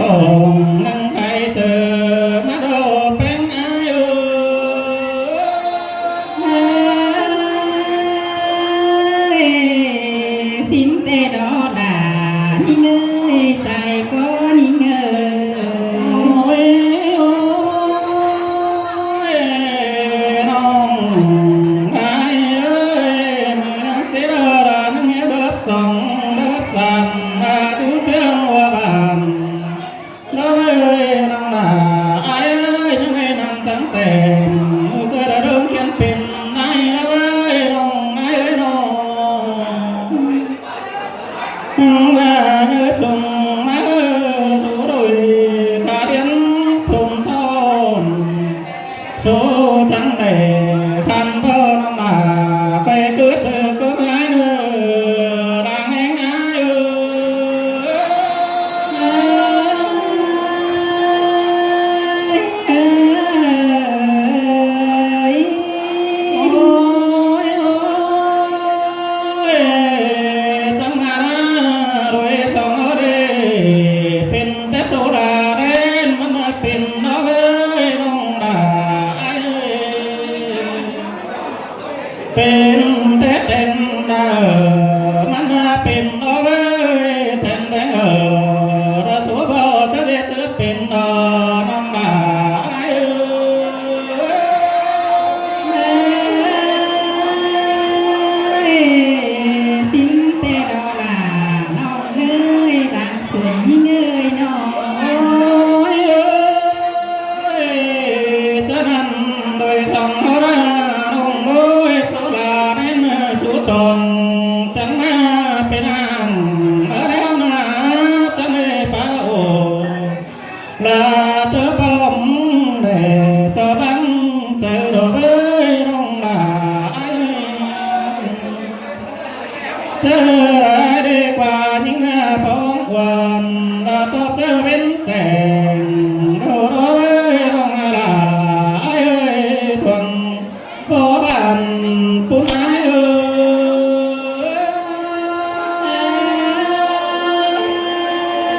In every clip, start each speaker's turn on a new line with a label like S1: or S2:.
S1: hồn nâng thay chờ má đồ bên ai
S2: ơi xin tê đó đã những ơi xài có những ơi
S1: nông ai ơi sẽ đỡ ra những nghĩa đớp sông đớp sàn chú trương hoa bàn đó ơi nông là ai ơi những ngày năm tháng tiền tôi đã đứng khiến pin ai đó ơi nông ai ơi nông và nhớ chung má chú đôi cả điên thùng son số trắng để khăn bơ nó mà quay cứ chờ cứ ai nữa đang anh ai ôi ôi chẳng mà rồi xong ở đây pin tết số đà đến vẫn là pin nó với đông đà ai pin tết đến đà vẫn là pin nó với thèm đến ở đó số bờ cho đến số pin nó đông đà ai
S2: xin tê đó là non ơi làm sưởi những ơi non
S1: ôi ơi cho nên đời sống nó ra nông đôi số là đến số tròn chẳng mà bên hàng ở đeo là chẳng hề phá ổ là chớ bom để cho bắn chờ đồ với nông là ai chớ ai đi qua những bóng quần là cho chớ bên trẻ đồ đó với nông là ai ơi thuần có bàn bốn ai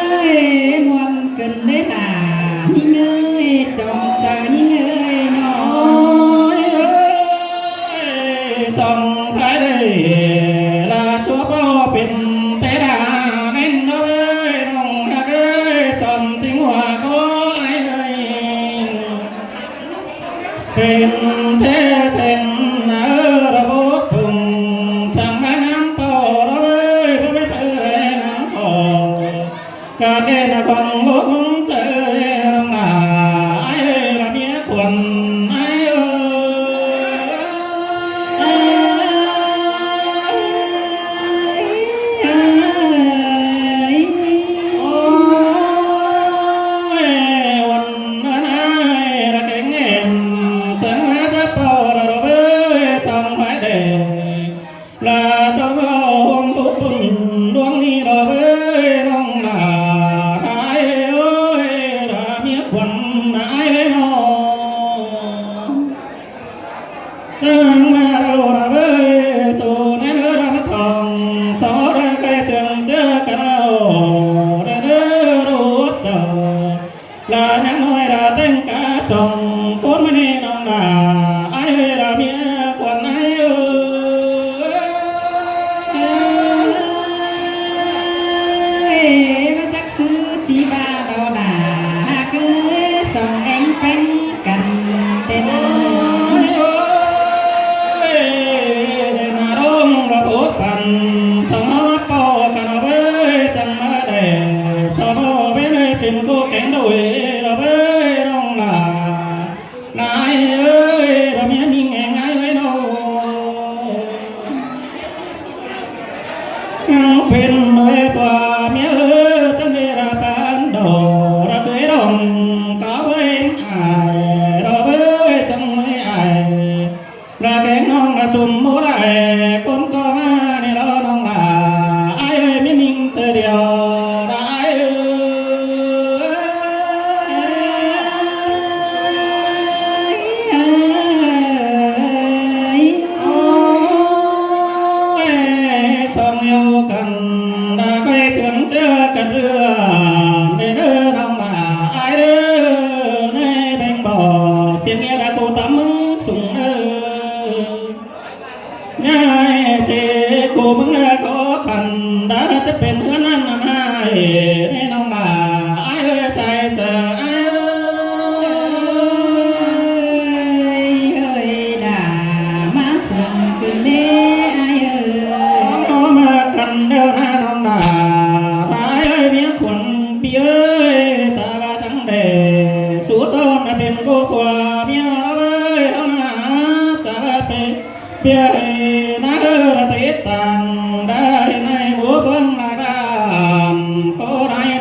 S2: ơi muôn cần đấy là những ơi chồng chờ những ơi non
S1: ôi ơi trong cái đây là chúa bao bình thế đà nên nó ơi nông hạt ơi tròn chính hòa có ai ơi bình thế thèn ở vô cùng chẳng mấy năm to đó ơi có biết ơi nắng khổ cả đêm là còn ngốc chơi là ai ơi là mía quần ai
S2: ơi
S1: ôi quần ai là cái nghèm chẳng hát thấp bò đâu với chẳng phải để là trong hôm phút buồn đoán đi đó với nông là ai ơi đã biết quần ai nó chẳng đâu là với dù nên nữa đã mất thòng xó ra cây trường chưa cả đâu để đỡ đốt chờ là nhắn nói là tên cả sông cốt mới đi nông là ai ơi đã biết quần ai
S2: ơi và chắc sư chỉ ba đó là cứ sòng anh cánh cần tên
S1: ôi ơi để mà đông là bố bàn sao nó có cả nó với chân nó để sao nó bên đây tìm cô cánh đùi là với đông là ai ơi là miếng mình nghe ai ơi đâu bên nơi qua mía ơi chân đi là bán đồ ra cưới đồng có với ai đó với chân mới ai là cái nón là chùm mũ lại con có ma này đó nón là ai ơi miếng mình chơi điều là ai ơi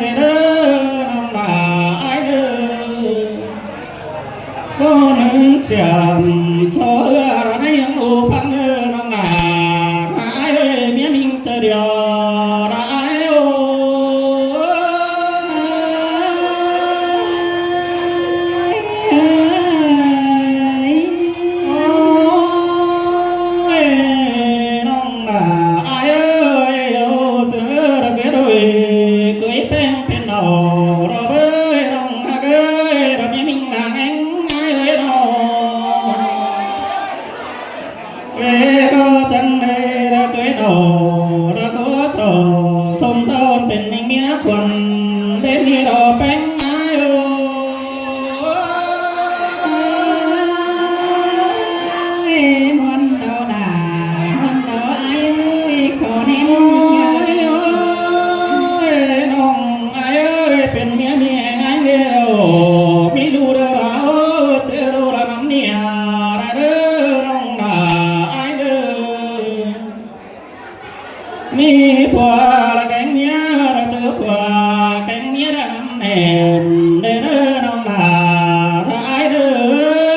S1: เด้อน้องหลาไอ้เด้อก็นึกเสียงโชว์ระในยังอูฟังเด้อน้องหลาไอ้เอ้ยเมียมิงจะเดียวไอ้โอ้น้องหลาไอ้เอ้ยโอ้เสือระเบิดโอ้ยกุยเป็นเป็นดอกระเบิดน้องฮักเอ้ยระเมียมิงนางเอ็งไอ้เอ้ยน้องเอ้ก็จังเลยระเกิดดอกระก็โจสมทนเป็นเมียคนเด่นนี่ดอกเป็นไอ้โอ้
S2: มวนดอดามวนดอไอ้เอ้ยขอเน้น
S1: โอ้ยโอ้ยน้องไอ้เอ้ยเป็นเมียไงเด้อมีดูเด้อเราเจอดูเราน้ำเนี่ยเด้อน้องด่าไอ้เด้อมีผัวละแกงเมียเราเจอผัวแกงเมียได้น้ำแน่นเด้อน้องด่าไอ้เด้อ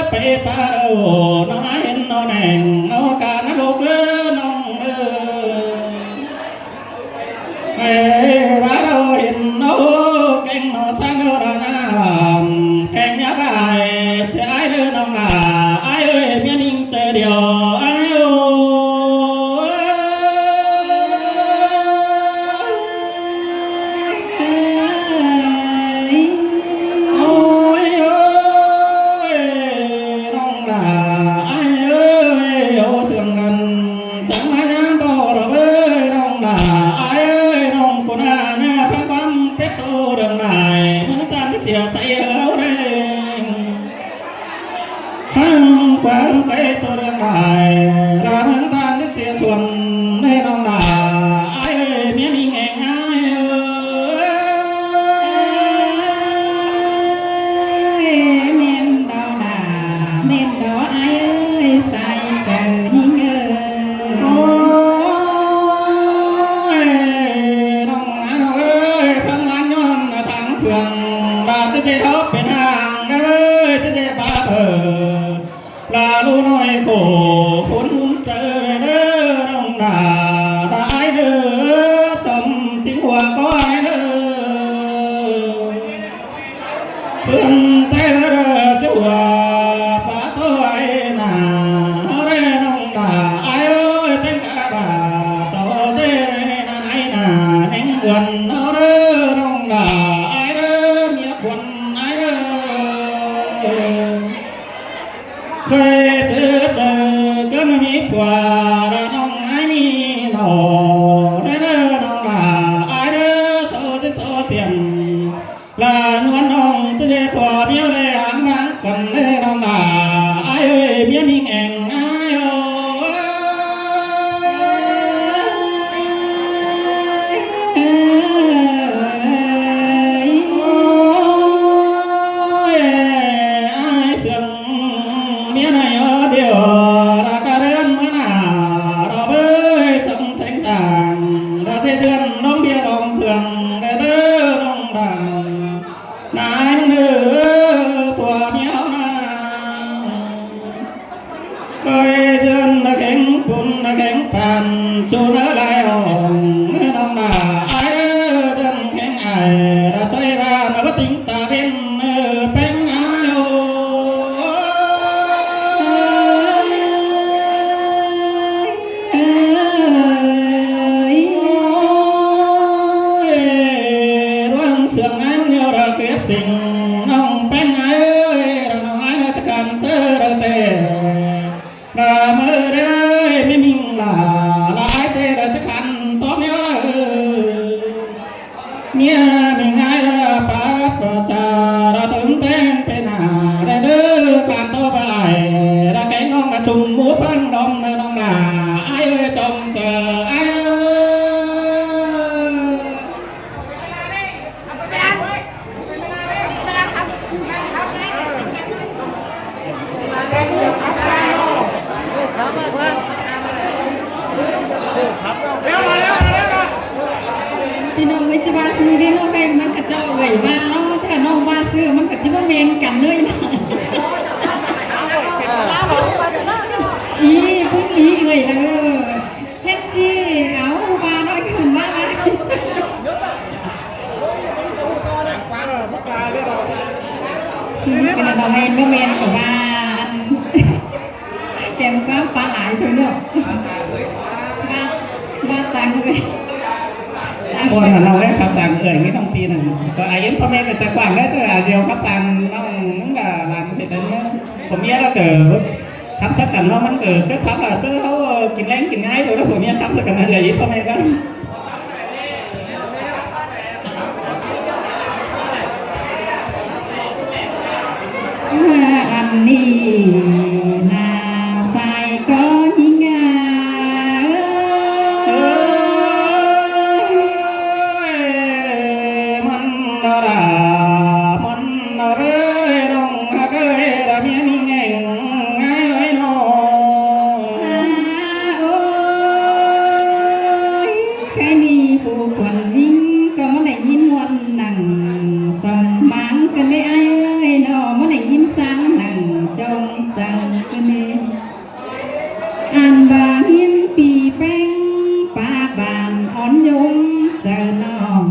S1: ไปป่าเด้อน้องไอ้เห็นน้องแหน่งน้องกาน้าลูกเด้อน้องเด้อ เอ้ว่าเราเห็นโน้แกงโนสังเราหน้าแกงยับไอเสียไอเดินน้องหน้าไอเอ้ยเมียนิ่งเจอเดียวไอโอ้โอ้ยโอ้ยน้องหน้าไอเอ้ยโอ้เสื่อมกันจังมาน้ำบ่อเราเอ้ยน้องหน้าไอเอ้ยน้องคนหน้าเนี่ยพังความเป็ดโตเรื่องไหนเมื่อตามที่เสียใส่เอาเร่งพังความเป็ดโตเรื่องไหนเราเมื่อตามที่เสียส่วนในน้องหน้าไอเอ้ยเมียนิ่งเองไอเอ้ย
S2: เม่นดอดาเม่นดอไอ้เอ้ยใส่เจอนิ่งเอ้
S1: โอ้
S2: ย
S1: ยน้องน้องเอ้ยพังงานย้อนทางเฟืองลาจะเจ็บเป็นห่างเอ้ยจะเจ็บปาลาลูน้อยโคคุณเจอเด้อน้องนาได้เด้อต้มทิ้งหัวก้อยเด้อเพื่อนเจอเด้อจัวปาถอยนาเด้อน้องนาไอ้เอ้ยเต้นกะบาโตเด้นาไหนนาแห่งจวนเอาเด้อน้องนาไอ้เด้อเมียคนไอ้เด้อ เคยเจอก็ไม่มีกว่าระน้องไอ้มีหน่อเด้อน้องลาไอ้เด้อโซจะโซเสียงลานวลน้องจะเจ็บกว่าเมียเลยอ่างนังกันเด้อน้องลาไอ้เอ้ยเมียมิงเองไอ้โอ้ยไอ้เสียงเมียไหนเดียวรักเดินมาหน้าเราเบ้ยสงแสงสางเราเชื่อน้องเบียร์น้องเฟืองเด้อน้องดังนายน้องเด้อตัวเมียนา เคยเจอนักแข่งปุ่นนักแข่งปันจูนอะไรอ่องน้องนาไอ้เดินแข่งไอ้เราใจร้านเราติ้งตาเป็นเป็นไอ้โอ้ร่วงเสียงไอ้เงาเราเก็บสิ่งน้องเป็นไอ้เราน้องไอ้เราจะการเสือเราเตะ นาเมื่อได้ไม่มิงลาลายเตะจะขันต้มเยอะเมียไม่ง่ายละป้าประจาเราถึงเต้นเป็นหาได้เด้อการโตไปเราแกงน้องกระจุ่มหมูฟังดองในน้องนาไอ้จงเจอไอ้
S2: นกันด้วยนะอีพุ่งอีเลยเด้อเฮ็ดจีเอามาน้อยขึ้นมากเลยเป็นเราเมนก็เมนของบ้านแกมฟ้าปลาไหลthôiเนาะบ้าตังเลย
S1: คนเราได้ขับต่างเอ่ยไม่ต้องปีหนึ่งก็อายุพ่อแม่เป็นตะกวางได้แต่เดียวขับต่างน้องนั่นก็làmเป็นอะไรเนี่ยผมเนี่ยเราเกิดขับสักกันน้องมันเกิดก็ขับlàเขากินแรงกินง่ายrồi đóผมเนี่ยขับสักกันอะไรยิ่งพ่อแม่ก็
S2: อันนี้นาใส่ก็ยิ่งอันบาเฮียนปีแป้งป้าบานอ่อนยมเจอน้อง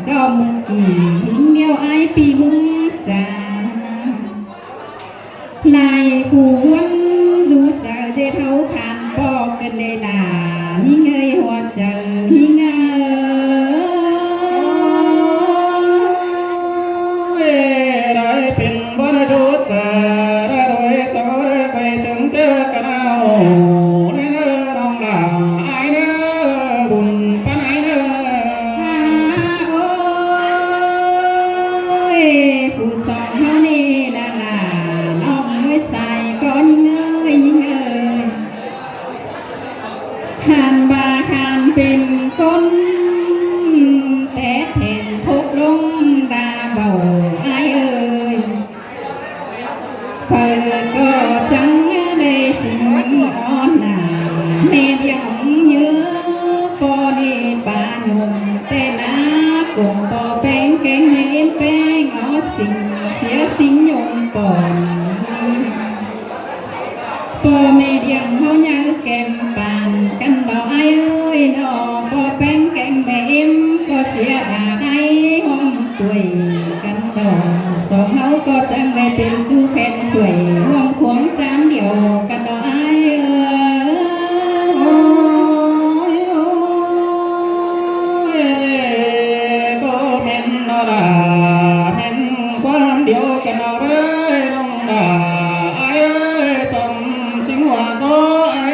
S2: ก็มึงกี่หิงเดียวไอปีมึงจ้าลายผู้วันรู้เจอได้เท่าขานปอกกันเลยล่ะหิงเอ้ยหัวเจอหิง
S1: ได้เป็นบรรดุษหันบาหันเป็นคนแต่เห็นพกลงดาเบาไอเอ่ยเปิดก็จังได้สิ่งอ่อนหนาเมดยังเยอะปอดีปานมแต่นากงปอแป้งแกงให้แป้งอ๋อสิ่งเสียสิ่งยงก่อนปอเมดยังเขายังแกมปานกันเบาไอเอ้ยนอปอแป้งแกงแม่เอ็มก็เสียอาไอห้องตุยกันต่อสองเขาก็จังได้เป็นจูแผ่นสวยห้องขวงจานเดียวกันต่อไอก็เห็นอะไรเห็นความเดียวกันอะไรลงดาไอ้ต้องจริงว่าก็ไอ้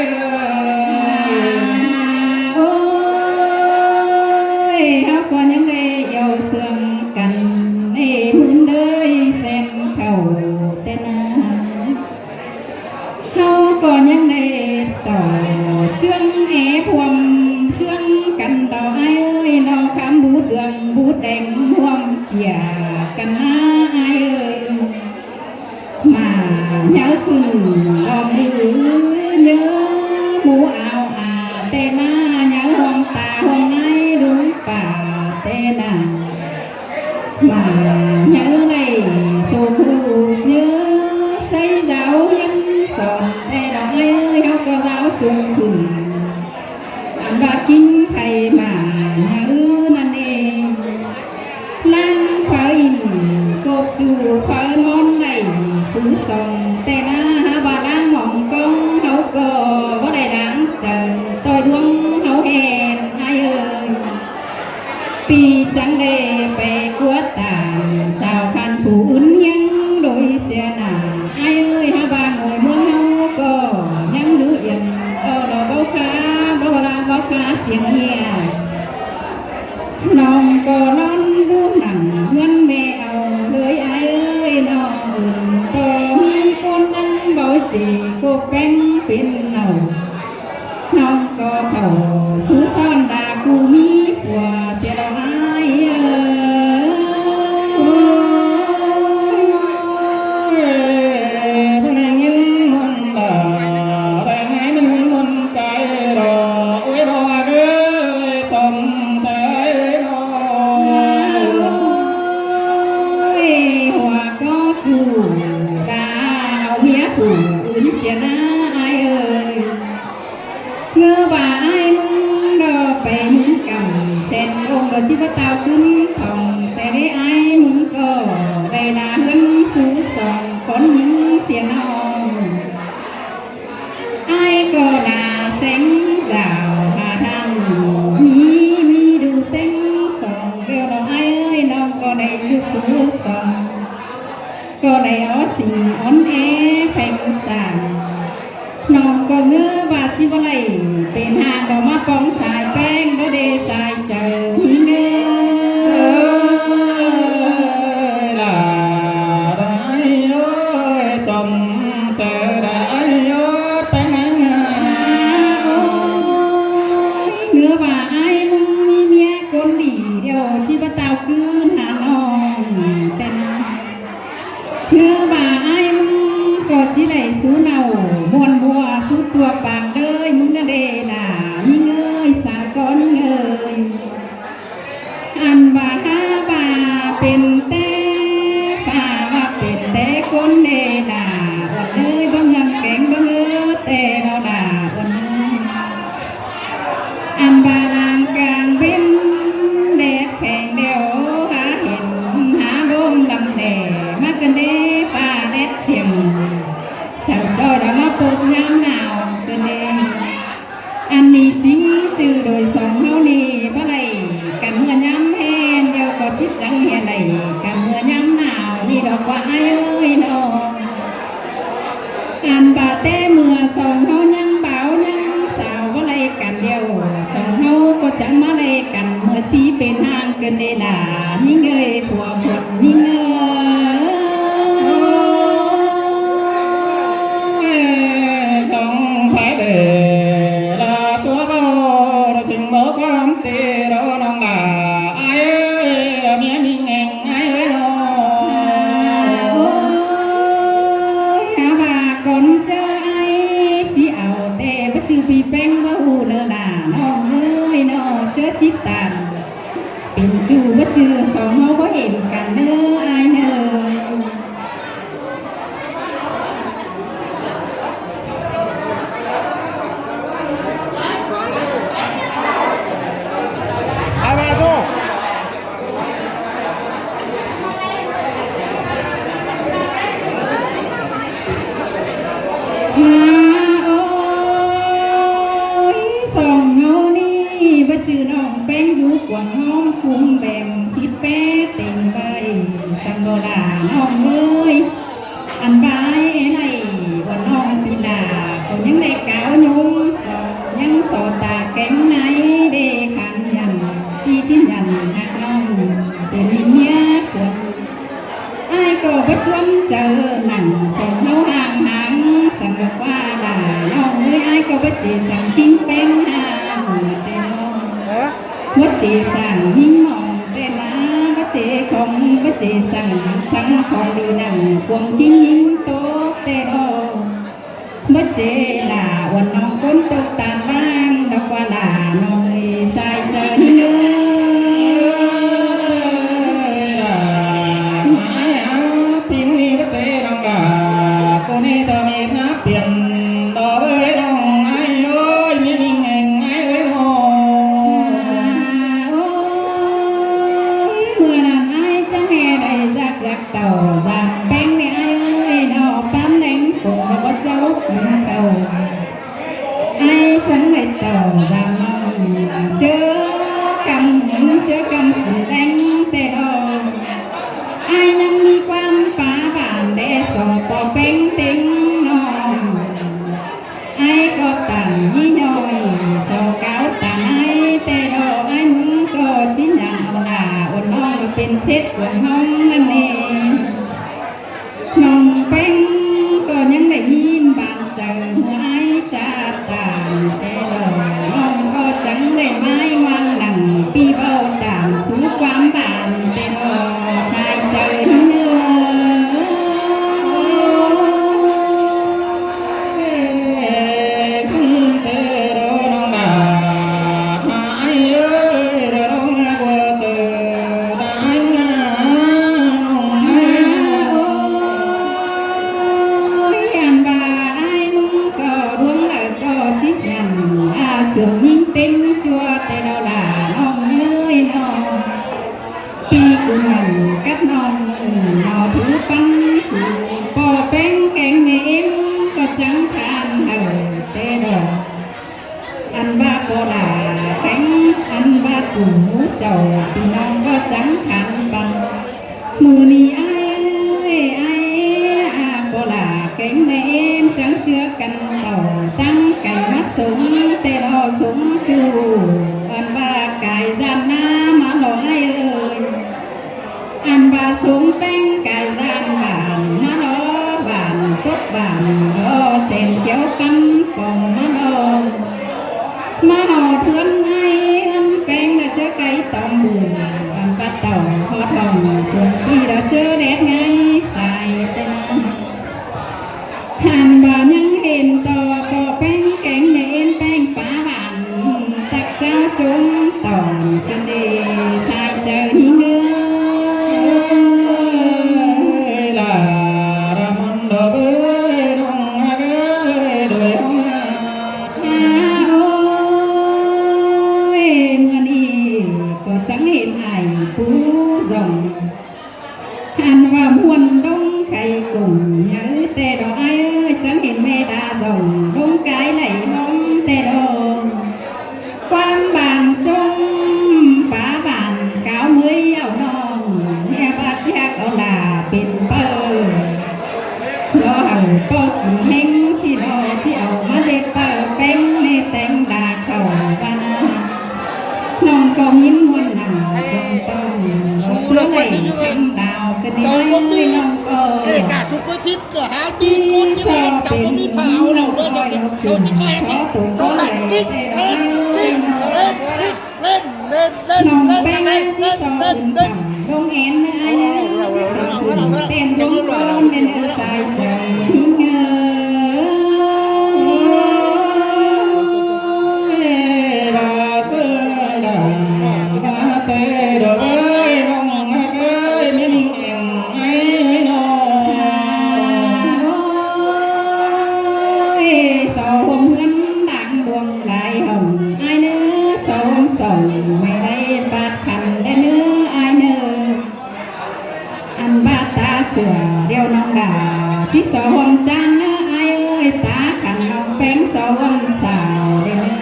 S2: โอ้ยเขาก็ยังได้เยาเสื่อมกันในมือเลยแซมเข้าแต่นาเขาก็ยังได้ต่อเชื่องแอบพวมเชื่องกันต่อไอ้เอ้ยเราคำบูดเดืองบูดแดงห่วงเกี่ยกันนะไอ้เอ้ยมาเนื้อคือดอกมือเนื้อหมูเอาแต่มาเนื้อห้องตาห้องไอ้ดูป่าแต่นามาเนื้อในสูบเนื้อใส่เจ้ายันสอนแต่ดอกไอ้เอ้ยเขาก็เจ้าสูงขึ้นอันว่ากินไข่มาเนื้อนั่นเองลังไฟกบจูไฟมอนในสูงส่งแต่หน้าหาบาล้างหม่องกองเขาก็บ่ได้ล้างเจอต่อยดวงเขาแห่ไอ้เอ้ยปีจังได้ไปกวดตาสาวคันผู้อุ่นยังโดยเสียหน้าไอ้เอ้ยหาบาหน่วยเมืองเขาก็ยังดูเอียนดอกเบาขาเบาลาเบาขาเสียงเฮียน้องก็นอนดูหนังเงินแม่เอาเลยไอ้เอ้ยน้องก็มีคนนั้นเบาสีก็เป็นเนาน้องก็เท่าสู้ซ่อนดากูมีผัวเสียดายจู ดาเอาเมียผู้อื่นเสียนะไอ้เอ้ยเงือบ่าไอ้มึงดอไปมึงกำเส้นองค์ดอจิบเตาขึ้นของแต่ได้ไอ้มึงก็ได้ลาเฮือนสู่สองคนยิงเสียน้องไอ้ก็ลาเส้นดาวหาทางมีดูเต้นสองเดียวเราไอ้เอ้ยน้องก็ได้อยู่สู่สองก็ได้เอาสิ่งอ่อนแอแฝงสานน้องก็เงือว่าสิบ่ไหลเป็นหางดอกมาปองสายแป้งก็ได้สายเจอเงือ เนื้อว่าไอ้มึงมีเมียคนดีเดียวที่ว่าเตาคืนหาน้องแต่นะเนื้อว่าไอ้มึงก็ที่ไหนสู้เน่ามวนบัวสู้ตัวปากเลยมึงน่ะเด้น่ะมีเงยสาก้อนเงยอันว่าถ้าว่าเป็นแต่ป่าว่าเป็นแต่คนเด้น่ะว่าเอ้ยบางยังแข็งบางแต่เราด่าวันนี้ อันบางกลางเว้นแดดแข็งเดียวหาเห็นหาลมลำแหน่มากันเด้ป่าแดดเสียงสาวจอยเรามาปลูกน้ำหนาวกันเด้อันนี้จริงจือโดยสองเฮานี่บ่ไรกันเมื่อย้ำแทนเดียวก็จิตจังเฮียไหนกันเมื่อย้ำหนาวนี่ดอกว่าไอ้เอ้ยน้องอันบาแต่เมื่อสองเฮายังเบายังสาวบ่ไรกันเดียวสองเฮาก็จะมาไรกันเมื่อสีเป็นห่างกันเดล่ะยิ่งเอ้ยผัวผดยิ่งปีแป้งว่าหูเนอหนาน้องเอ้ยน้องเจอจิตตามเป็นจูว่าจือสองเฮาก็เห็นกันเน้ออายเน้อ โอ้ยสองเฮานี่บ่จือน้องแป้งอยู่กว่าห้องคุมแบ่งผิดแป้เต็มใบสังโดลาน้องเอ้ยอันบายไหนว่าน้องปีดาก็ยังได้กาวยุ่งสองยังสอดตาแก้งไหนเด้ขันยันที่ที่ยันหักน้องเป็นเมียคนไอ้ก็บ่จวมเจอหนังสองเฮาห่างหางสำหรับว่าด่าน้องเอ้ยไอ้ก็บ่จีสั่งทิ้งเป็นหาแต่น้องบ่จีสั่งหิ้งมองแต่นะบ่จีของบ่จีสั่งของดีนั่งควงทิ้งหิ้งโตแต่น้องบ่จีด่าวันน้องคนตกตามบ้างดอกว่าด่าน้องเอ้ยสายเจอเนื้อ ai chẳng lại tàu rằng chớ cầm cùng đánh tê đồ ai nâng mi quan phá bản để sổ bỏ bánh tính non ai có tàn như nhồi sổ cáo tàn ai tê đồ ai muốn có chính nhận là ổn nonเป็นเช็ดcủaห้องนั่นเองน้องแป้งก็ยังได้ยินบางเจอหัวไอ้จ่าตามแต่เราน้องก็จังได้ไม้วางหนังปีเบาดามสู้ความบานแต่เราชายเจอเนื้อ มือนี้ไอ้ไอ้อาโบลาแกงแม่เอ็มจังเจือกันต่อตั้งไก่มัดสงแต่รอสงจูอันว่ากายจำหน้ามาหล่อไอ้เอ้ยอันว่าสงแป้งกายจำบานมาหล่อบานทุกบานรอเส้นเขียวกันปองมาหล่อมาหล่อเพื่อนไอ้อันแป้งน่ะเจอไก่ตอมบุญอันปัดต่อพอทองเพื่อนที่เราเจอแดดไงใส่เต็มหันบ่ยังเห็นต่อก็แป้งแกงเย็นแป้งป้าบานตักเจ้าจงต่อกันดีใส่เจอหิ้งเงือ
S1: la ramondo rong đôi ông
S2: โอ้ยเมื่อนี้ก็จังเห็นไอ้ผู้รองหันว่ามวนดงไข่กุ่มยื้อแต่ดอกไอ้เอ้ยจังเห็นแม่ดาดงดงกายไหลน้องแต่ดอกความบางจงป่าบางก้าวมือเอาน้องเนี่ยบาดเจ็บเอาลาเป็นเปิ้ลรอเอาปกเฮงสิรอที่เอามาเล็บเปิ้ลเป็นในแต่งดาเข้าบ้านน้องก็ยิ้มมวนหนังต้องเชื่อในคำดาวกันในน้องก็
S3: kể cả số quay phim cửa hàng đi con chứ em cháu có bị pháo nào bây giờ cái số chỉ có em ấy nó phải kích lên kích lên kích lên lên lên
S2: น้อง
S3: lên
S2: แป้ง
S3: lên
S2: ที่
S3: lên
S2: สอง
S3: lên lên
S2: ลงแอนไอ้เต้นลงก้อนเป็นสายใจเงอ
S1: la tơ la tê đôi ông ơi mình em ấy nó
S2: สาวผมเงินดังดวงไหลหงไอ้เนื้อสาวส่งไม่ได้บาดขันได้เนื้อไอ้เนื้ออันบาดตาเสือเดียวน้องดาที่สาวผมจังเนื้อไอ้เอ้ยตาขันน้องแป้งสาวผมสาวได้เนื้อ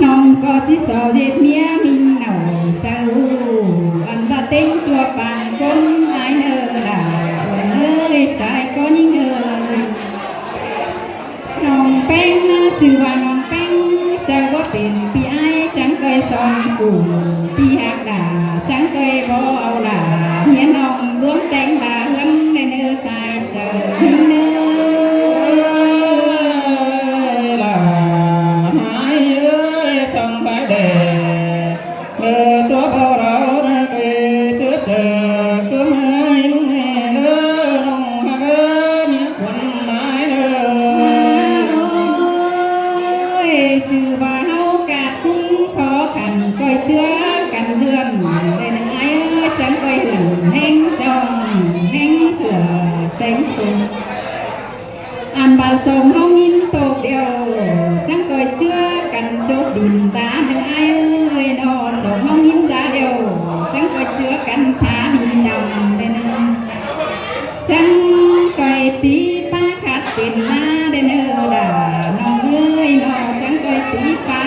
S2: น้องก็ที่สาวเด็กเมียมิงเหนาเจ้าอันบาดเต็งตัวปานคนไอ้เนื้อดาเอ้ยใจก็ยิ่งเอ้ยน้องแป้งชื่อว่าน้องแป้งเจ้าก็เป็นพี่ไอ้จังเคยสอนกูพี่หักดาจังเคยบ่เอาดาเมียน้องร่วมแต่งดาเฮือนในเนื้อสายเจอเนื้อ
S1: là hai ơi sông bãi đề lơ chúa bao rau ra cây trước chờ cứ mai lúc hè lơ nông hạ lơ nhớ quần mãi lơ
S2: ชื่อว่าเฮากาดคุ้งขอกันก้อยเจือกันเดือนในหนึ่งไอ้จังก้อยเหือนแห้งจองแห้งเถื่อแสงสุดอันบาสมเฮายินโตเดียวจังก้อยเจือกันโจกดินตาหนึ่งไอ้นอสมเฮายินตาเดียวจังก้อยเจือกันทาดินดำในหนึ่งจังก้อยตีป้าขัดเป็นหน้าเด้อเนื้อดาน้องเอ้ยน้องจังก้อยตีป้า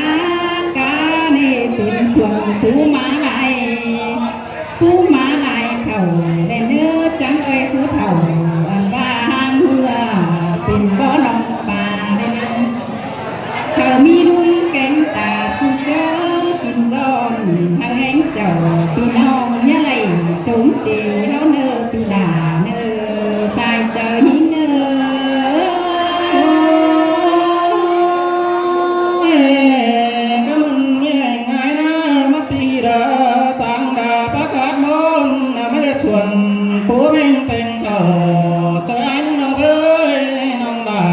S2: กาเน่เป็นส่วนผู้มาลายเข่าเด้อเนื้อจังก้อยผู้เฒ่าอันว่าหางเหือเป็นบ่อน้องป่าเด้อเนื้อเขามีดุนแกงตาผู้เจ้ากินซ้อนทางแห่งเจ้าพี่น้องยะไหลจงตีเฮาเนื้อพี่ดาเนื้อสายเจอหิ้งเนื้อ
S1: cái mình nghe ngày na mất đi ra tăng đà bác hát môn là mấy xuân của mình tình thờ cho anh nông ơi nông đà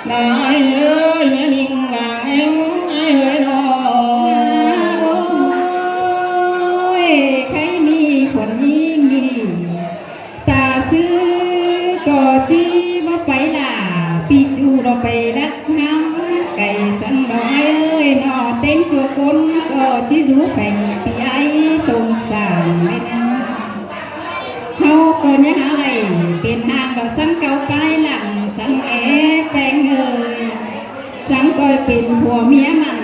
S1: là ai ơi mẹ mình là em ai ơi nó
S2: ใครมีคนยิ่งดีตาซื้อก็จีว่าไปล่ะปีจูเราไปรักห้ำไก่สังดอกเอ้ยนอเต็มตัวคนก็จีรู้แผ่งปีไอ้สงสารไม่นะเขาก็ยังอะไรเป็นหางดอกสังเก่าไปหลังสังแอแปลงเอ้ยจังก็เป็นผัวเมียมัน